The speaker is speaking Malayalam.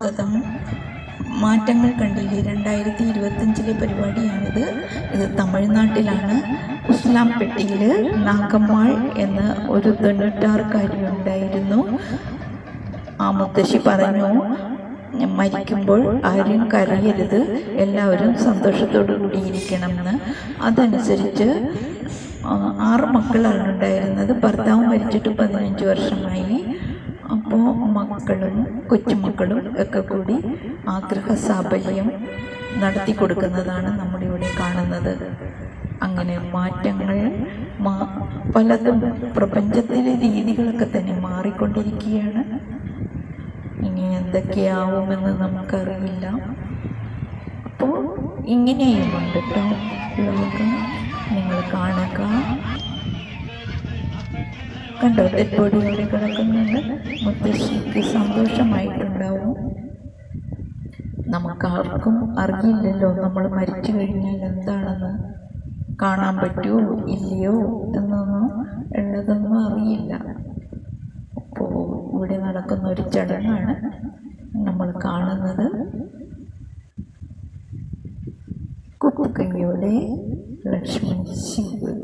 സ്വാഗതം. മാറ്റങ്ങൾ കണ്ടില്ലേ? 2025 പരിപാടിയാണിത്. ഇത് തമിഴ്നാട്ടിലാണ്. ഉസ്ലാംപെട്ടിയിൽ നാഗമ്മാൾ എന്ന ഒരു 96-കാരി ഉണ്ടായിരുന്നു. ആ മുത്തശ്ശി പറഞ്ഞു, മരിക്കുമ്പോൾ ആരും കരയരുത്, എല്ലാവരും സന്തോഷത്തോടു കൂടിയിരിക്കണം എന്ന്. അതനുസരിച്ച് 6 മക്കളാണ് ഉണ്ടായിരുന്നത്. ഭർത്താവ് മരിച്ചിട്ട് 15 വർഷമായി. അപ്പോൾ മക്കളും കൊച്ചുമക്കളും ഒക്കെ കൂടി ആഗ്രഹ സാഫല്യം നടത്തി കൊടുക്കുന്നതാണ് നമ്മളിവിടെ കാണുന്നത്. അങ്ങനെ മാറ്റങ്ങൾ പലതും പ്രപഞ്ചത്തിലെ രീതികളൊക്കെ തന്നെ മാറിക്കൊണ്ടിരിക്കുകയാണ്. ഇനി എന്തൊക്കെയാവുമെന്ന് നമുക്കറിയില്ല. അപ്പോൾ ഇങ്ങനെയുമുണ്ട് കേട്ടോ ലോകം. നിങ്ങൾ കാണുക. കണ്ടോ, ഡെഡ് ബോഡി അവിടെ കിടക്കുന്നുണ്ട്. മുത്തശ്ശിക്ക് സന്തോഷമായിട്ടുണ്ടാവും. നമുക്കാർക്കും അറിയില്ലല്ലോ നമ്മൾ മരിച്ചു കഴിഞ്ഞാൽ എന്താണെന്ന്, കാണാൻ പറ്റുമോ ഇല്ലയോ എന്നൊന്നും ഉള്ളതൊന്നും അറിയില്ല. അപ്പോൾ ഇവിടെ നടക്കുന്ന ഒരു ചടങ്ങാണ് നമ്മൾ കാണുന്നത്. കുപ്പുകൈയോടെ ലക്ഷ്മി ശിവ